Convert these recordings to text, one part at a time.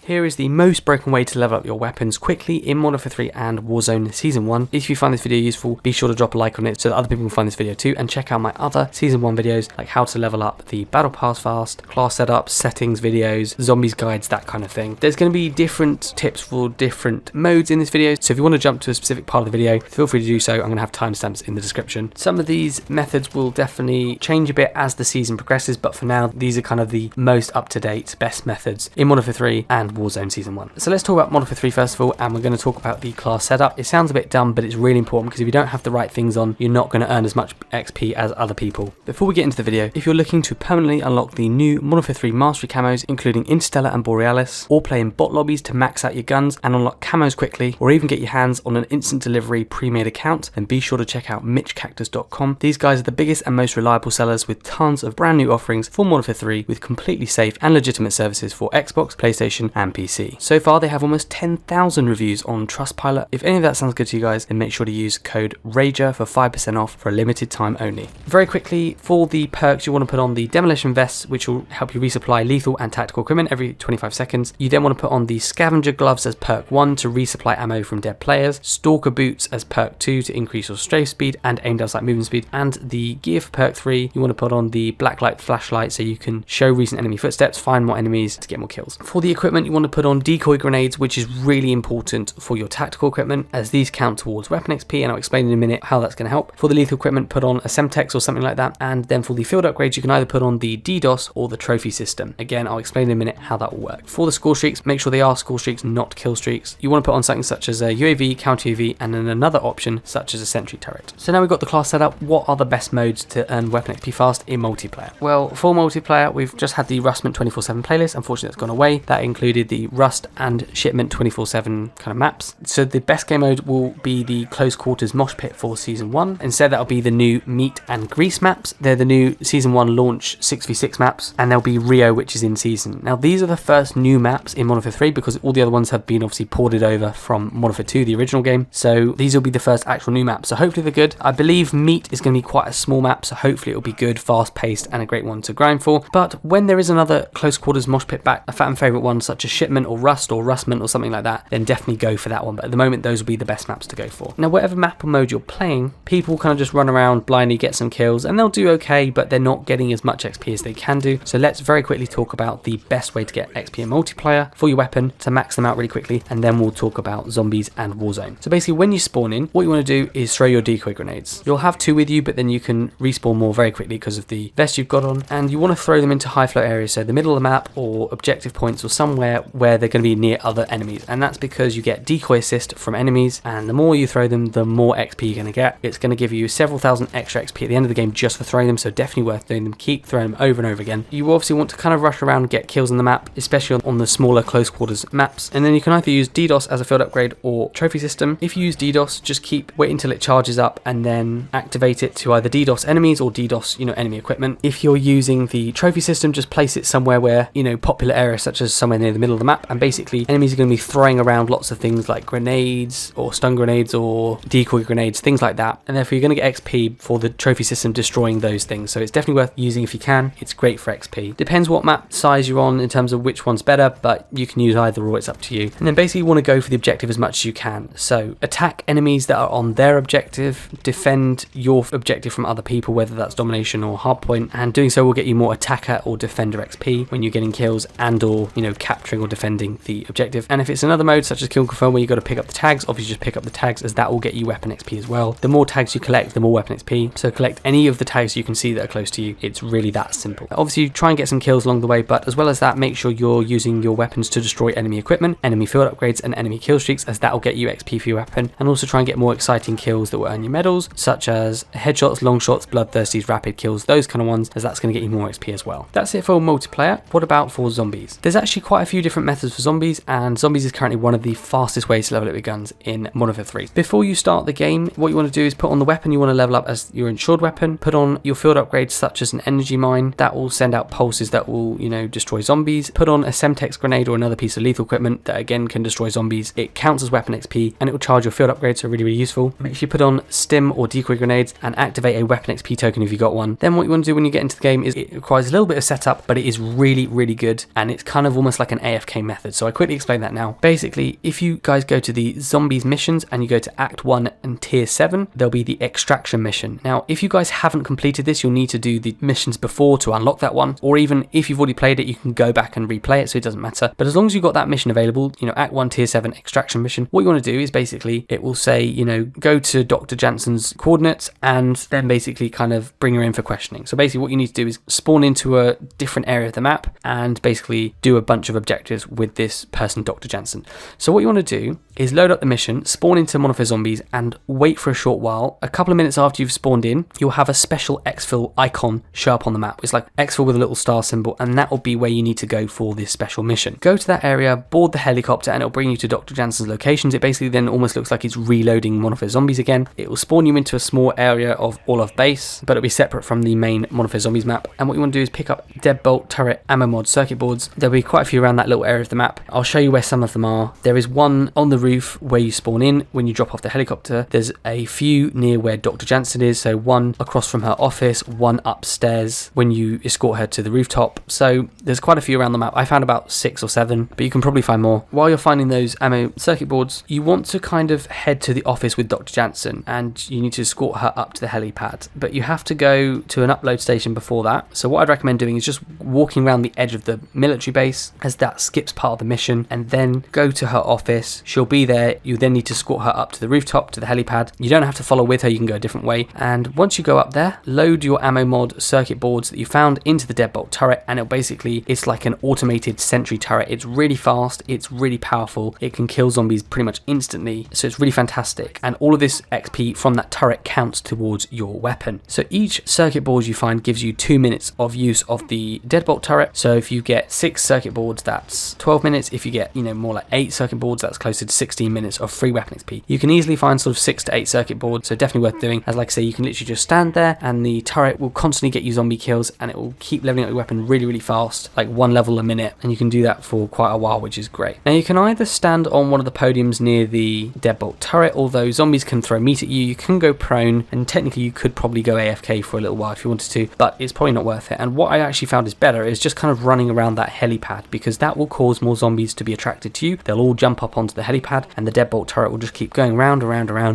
Here is the most broken way to level up your weapons quickly in Modern Warfare 3 and Warzone Season 1. If you find this video useful, be sure to drop a like on it so that other people can find this video too, and check out my other Season 1 videos like how to level up the Battle Pass fast, class setups, settings videos, zombies guides, that kind of thing. There's going to be different tips for different modes in this video, so if you want to jump to a specific part of the video, feel free to do so. I'm going to have timestamps in the description. Some of these methods will definitely change a bit as the season progresses, but for now, these are kind of the most up-to-date, best methods in Modern Warfare 3 and Warzone Season 1. So let's talk about Modern Warfare 3 first of all, and we're going to talk about the class setup. It sounds a bit dumb, but it's really important because if you don't have the right things on, you're not going to earn as much XP as other people. Before we get into the video, if you're looking to permanently unlock the new Modern Warfare 3 Mastery camos, including Interstellar and Borealis, or play in bot lobbies to max out your guns and unlock camos quickly, or even get your hands on an instant delivery pre-made account, then be sure to check out MitchCactus.com. These guys are the biggest and most reliable sellers with tons of brand new offerings for Modern Warfare 3 with completely safe and legitimate services for Xbox, PlayStation, and PC. So far, they have almost 10,000 reviews on Trustpilot. If any of that sounds good to you guys, then make sure to use code RAGER for 5% off for a limited time only. Very quickly, for the perks, you want to put on the Demolition Vests, which will help you resupply lethal and tactical equipment every 25 seconds. You then want to put on the Scavenger Gloves as perk 1 to resupply ammo from dead players, Stalker Boots as perk 2 to increase your strafe speed and aim down sight movement speed, and the gear for perk 3, you want to put on the Blacklight Flashlight so you can show recent enemy footsteps, find more enemies to get more kills. For the equipment, you want to put on Decoy Grenades, which is really important for your tactical equipment as these count towards weapon XP, and I'll explain in a minute how that's going to help. For the lethal equipment, put on a Semtex or something like that, and then for the field upgrades, you can either put on the DDoS or the trophy system. Again, I'll explain in a minute how that will work. For the score streaks, make sure they are score streaks, not kill streaks. You want to put on something such as a UAV, counter UAV, and then another option such as a sentry turret. So now we've got the class set up, what are the best modes to earn weapon XP fast in multiplayer? Well, for multiplayer, we've just had the Rustment 24/7 playlist. Unfortunately, that's gone away. That included the Rust and Shipment 24/7 kind of maps. So the best game mode will be the Close Quarters Mosh Pit for Season 1. Instead, that'll be the new Meat and Grease maps. They're the new Season 1 launch 6v6 maps, and there'll be Rio, which is in Season. Now, these are the first new maps in Modern Warfare 3 because all the other ones have been obviously ported over from Modern Warfare 2, the original game. So these will be the first actual new maps. So hopefully they're good. I believe Meat is going to be quite a small map, so hopefully it'll be good, fast-paced, and a great one to grind for. But when there is another Close Quarters Mosh Pit back, a fan favourite one such as Shipment or Rust or Rustment or something like that, then definitely go for that one. But at the moment, those will be the best maps to go for. Now, whatever map or mode you're playing, people kind of just run around blindly, get some kills, and they'll do okay, but they're not getting as much XP as they can do. So let's very quickly talk about the best way to get XP in multiplayer for your weapon to max them out really quickly, and then we'll talk about zombies and Warzone. So basically, when you spawn in, what you want to do is throw your decoy grenades. You'll have 2 with you, but then you can respawn more very quickly because of the vest you've got on, and you want to throw them into high flow areas, so the middle of the map or objective points or somewhere where they're going to be near other enemies, and that's because you get decoy assist from enemies, and the more you throw them, the more XP you're going to get. It's going to give you several thousand extra XP at the end of the game just for throwing them, so definitely worth doing them. Keep throwing them over and over again. You obviously want to kind of rush around and get kills on the map, especially on the smaller close quarters maps, and then you can either use DDoS as a field upgrade or trophy system. If you use DDoS, just wait until it charges up and then activate it to either DDoS enemies or DDoS, enemy equipment. If you're using the trophy system, just place it somewhere where, popular areas such as somewhere near the middle of the map, and basically enemies are going to be throwing around lots of things like grenades or stun grenades or decoy grenades, things like that, and therefore you're going to get XP for the trophy system destroying those things. So it's definitely worth using if you can. It's great for XP. Depends what map size you're on in terms of which one's better, but you can use either or, it's up to you. And then basically you want to go for the objective as much as you can. So attack enemies that are on their objective, defend your objective from other people, whether that's domination or hardpoint, and doing so will get you more attacker or defender XP when you're getting kills and or capturing or defending the objective. And if it's another mode such as kill confirm where you got to pick up the tags, obviously just pick up the tags, as that will get you weapon XP as well. The more tags you collect, the more weapon XP, so collect any of the tags you can see that are close to you. It's really that simple. Obviously try and get some kills along the way, but as well as that, make sure you're using your weapons to destroy enemy equipment, enemy field upgrades, and enemy kill streaks, as that will get you XP for your weapon. And also try and get more exciting kills that will earn you medals, such as headshots, long shots, bloodthirsties, rapid kills, those kind of ones, as that's going to get you more XP as well. That's it for multiplayer. What about for zombies? There's actually quite a few different methods for zombies, and zombies is currently one of the fastest ways to level up your guns in Modern Warfare 3. Before you start the game, what you want to do is put on the weapon you want to level up as your insured weapon, put on your field upgrades such as an energy mine that will send out pulses that will, destroy zombies, put on a Semtex grenade or another piece of lethal equipment that again can destroy zombies. It counts as weapon XP and it will charge your field upgrades, so really useful. Make sure you put on stim or decoy grenades and activate a weapon XP token if you got one. Then what you want to do when you get into the game is it requires a little bit of setup, but it is really good, and it's kind of almost like an AFK method. So I quickly explain that now. Basically, if you guys go to the zombies missions and you go to Act 1 and Tier 7, there'll be the extraction mission. Now, if you guys haven't completed this, you'll need to do the missions before to unlock that one, or even if you've already played it, you can go back and replay it, so it doesn't matter. But as long as you've got that mission available, you know, Act 1 Tier 7 extraction mission, what you want to do is basically, it will say, you know, go to Dr. Jansen's coordinates and then basically kind of bring her in for questioning. So basically what you need to do is spawn into a different area of the map and basically do a bunch of objectives with this person, Dr. Jansen. So what you want to do is load up the mission, spawn into one of her zombies and wait for a short while. A couple of minutes after you've spawned in, you'll have a special exfil icon show up on the map. It's like exfil with a little star symbol, and that will be where you need to go for this special mission. Go to that area, board the helicopter, and it'll bring you to Dr. Jansen's locations. It basically then almost looks like it's reloading one of her zombies again. It will spawn you into a small area of all of base, but it'll be separate from the main one of her zombies map. And what you want to do is pick up deadbolt, turret, ammo mod, circuit boards. There'll be quite a few around that little area of the map. I'll show you where some of them are. There is one on the roof where you spawn in when you drop off the helicopter. There's a few near where Dr. Jansen is, so one across from her office, one upstairs when you escort her to the rooftop. So there's quite a few around the map. I found about 6 or 7, but you can probably find more. While you're finding those ammo circuit boards, you want to kind of head to the office with Dr. Jansen, and you need to escort her up to the helipad, but you have to go to an upload station before that. So what I'd recommend doing is just walking around the edge of the military base, as that skips part of the mission, and then go to her office. She'll be there. You then need to escort her up to the rooftop, to the helipad. You don't have to follow with her, you can go a different way. And once you go up there, load your ammo mod circuit boards that you found into the deadbolt turret, and it's like an automated sentry turret. It's really fast, it's really powerful, it can kill zombies pretty much instantly, so it's really fantastic. And all of this XP from that turret counts towards your weapon. So each circuit board you find gives you 2 minutes of use of the deadbolt turret. So if you get 6 circuit boards, that's 12 minutes. If you get, you know, more like 8 circuit boards, that's closer to 16 minutes of free weapon XP. You can easily find sort of 6 to 8 circuit boards, so definitely worth doing. As like I say, you can literally just stand there and the turret will constantly get you zombie kills, and it will keep leveling up your weapon really, really fast, like 1 level a minute, and you can do that for quite a while, which is great. Now you can either stand on one of the podiums near the deadbolt turret, although zombies can throw meat at you. You can go prone, and technically you could probably go AFK for a little while if you wanted to, but it's probably not worth it. And what I actually found is better is just kind of running around that helipad, because that will cause more zombies to be attracted to you. They'll all jump up onto the helipad, and the deadbolt turret will just keep going round,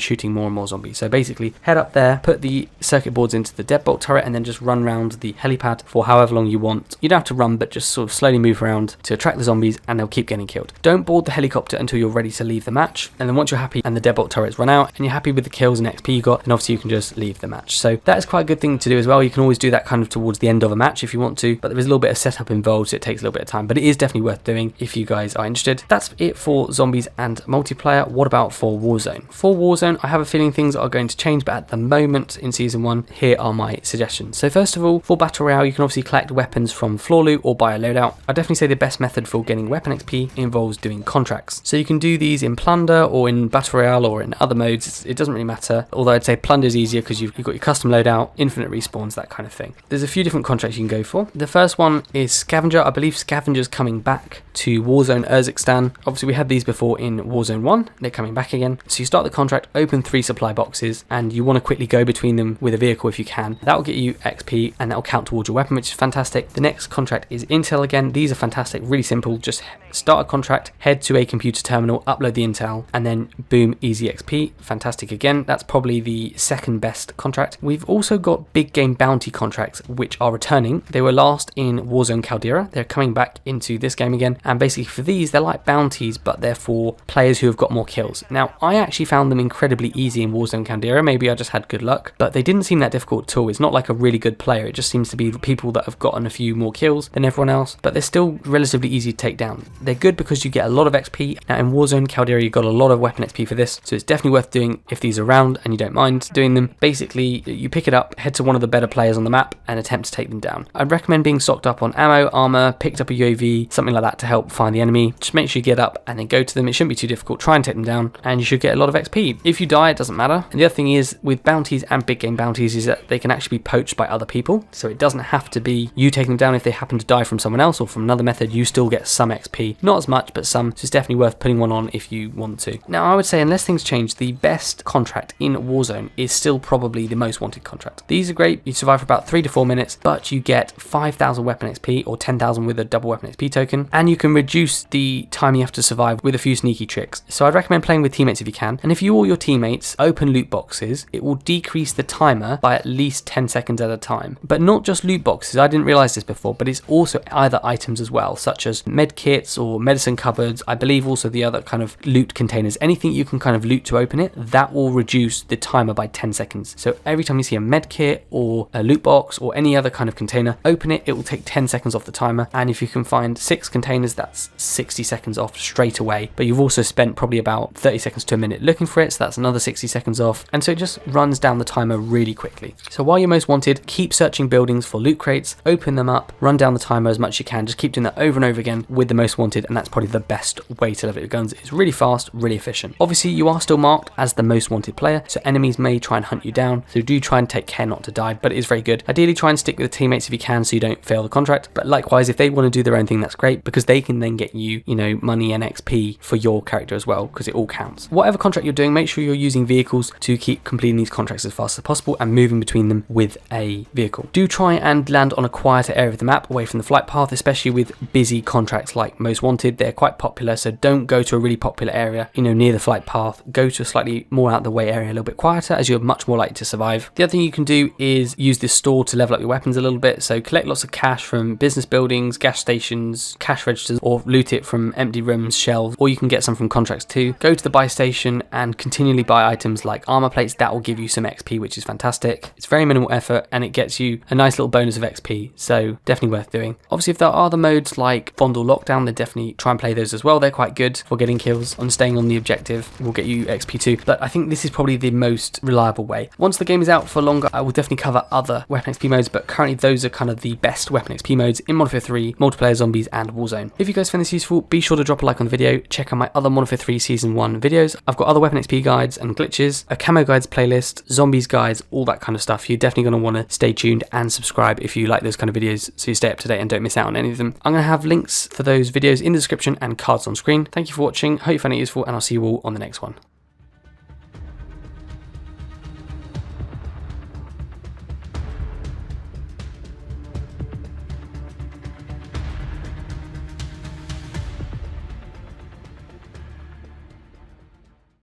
shooting more and more zombies. So basically, head up there, put the circuit boards into the deadbolt turret, and then just run around the helipad for however long you want. You don't have to run, but just sort of slowly move around to attract the zombies, and they'll keep getting killed. Don't board the helicopter until you're ready to leave the match, and then once you're happy and the deadbolt turrets run out, and you're happy with the kills and XP you got, then obviously you can just leave the match. So that is quite a good thing to do as well. You can always do that kind of towards the end of a match if you want to, but there is a little bit of setup involved, so it takes a little bit of time, but it is definitely worth doing if you guys are interested. That's it for zombies and multiplayer. What about for Warzone? For Warzone, I have a feeling things are going to change, but at the moment in Season 1, here are my suggestions. So first of all, for Battle Royale, you can obviously collect weapons from floor loot or buy a loadout. I'd definitely say the best method for getting weapon XP involves doing contracts. So you can do these in Plunder or in Battle Royale or in other modes, it doesn't really matter. Although I'd say Plunder is easier because you've got your custom loadout, infinite respawns, that kind of thing. There's a few different contracts you can go for. The first one is Scavenger. I believe Scavenger's coming back to Warzone Urzikstan. Obviously we had these before in Warzone 1, they're coming back again. So you start the contract, open 3 supply boxes, and you want to quickly go between them with a vehicle if you can. That will get you XP and that will count towards your weapon, which is fantastic. The next contract is Intel again. These are fantastic, really simple. Just start a contract, head to a computer terminal, upload the Intel, and then boom, easy XP. Fantastic again. That's probably the second best contract. We've also got big game bounty contracts which are returning. They were last in Warzone Caldera. They're coming back into this game again, and basically for these they're like bounties, but they're for players who have got more kills. Now I actually found them incredibly easy in Warzone Caldera. Maybe I just had good luck, but they didn't seem that difficult at all. It's not like a really good player, it just seems to be people that have gotten a few more kills than everyone else, but they're still relatively easy to take down. They're good because you get a lot of XP. Now in Warzone Caldera you got a lot of weapon XP for this, so it's definitely worth doing if these are around and you don't mind doing them. Basically you pick it up, head to one of the better players on the map and attempt to take them down. I'd recommend being stocked up on ammo, armor, picked up a UAV, something like that to help find the enemy. Just make sure you get up and then go to them. It shouldn't be too difficult. Try and take them down and you should get a lot of XP. If you die, it doesn't matter. And the other thing is with bounties and big game bounties is that they can actually be poached by other people, so it doesn't have to be you taking them down. If they happen to die from someone else or from another method, you still get some XP. Not as much, but some, so it's definitely worth putting one on if you want to. Now I would say unless things change, the best contract in Warzone is still probably the most wanted contract. These are great. You survive for about 3 to 4 minutes, but you get 5,000 weapon XP or 10,000 with a double weapon XP token. surviving, and you can reduce the time you have to survive with a few sneaky tricks. So I'd recommend playing with teammates if you can, and if you or your teammates open loot boxes, it will decrease the timer by at least 10 seconds at a time. But not just loot boxes, I didn't realize this before, but it's also other items as well, such as med kits or medicine cupboards. I believe also the other kind of loot containers, anything you can kind of loot to open it, that will reduce the timer by 10 seconds. So every time you see a med kit or a loot box or any other kind of container, open it, it will take 10 seconds off the timer. And if you can find 6 containers, that's 60 seconds off straight away. But you've also spent probably about 30 seconds to a minute looking for it, so that's another 60 seconds off. And so it just runs down the timer really quickly. So while you're most wanted, keep searching buildings for loot crates, open them up, run down the timer as much as you can. Just keep doing that over and over again with the most wanted, and that's probably the best way to level your guns. It's really fast, really efficient. Obviously, you are still marked as the most wanted player, so enemies may try and hunt you down, so do try and take care not to die, but it is very good. Ideally, try and stick with the teammates if you can so you don't fail the contract, but likewise, if they want to do their own thing, that's great, because they can then get you, money and XP for your character as well, because it all counts. Whatever contract you're doing, make sure you're using vehicles to keep completing these contracts as fast as possible and moving between them with a vehicle. Do try and land on a quieter area of the map away from the flight path, especially with busy contracts like Most Wanted. They're quite popular, so don't go to a really popular area, near the flight path. Go to a slightly more out of the way area, a little bit quieter, as you're much more likely to survive. The other thing you can do is use this store to level up your weapons a little bit. So collect lots of cash from business buildings, gas stations, cash registers, or loot it from empty rooms, shelves, or you can get some from contracts too. Go to the buy station and continually buy items like armor plates. That will give you some XP, which is fantastic. It's very minimal effort and it gets you a nice little bonus of XP, so definitely worth doing. Obviously, if there are other modes like Fondle Lockdown, then definitely try and play those as well. They're quite good for getting kills and staying on the objective. Will get you XP too, but I think this is probably the most reliable way. Once the game is out for longer, I will definitely cover other weapon XP modes, but currently those are kind of the best weapon XP modes in Modern Warfare 3, multiplayer, zombies, and Warzone. If you guys find this useful, be sure to drop a like on the video. Check out my other Modern Warfare 3 Season 1 videos. I've got other weapon XP guides and glitches, a camo guides playlist, zombies guides, all that kind of stuff. You're definitely going to want to stay tuned and subscribe if you like those kind of videos so you stay up to date and don't miss out on any of them. I'm going to have links for those videos in the description and cards on screen. Thank you for watching. Hope you found it useful, and I'll see you all on the next one.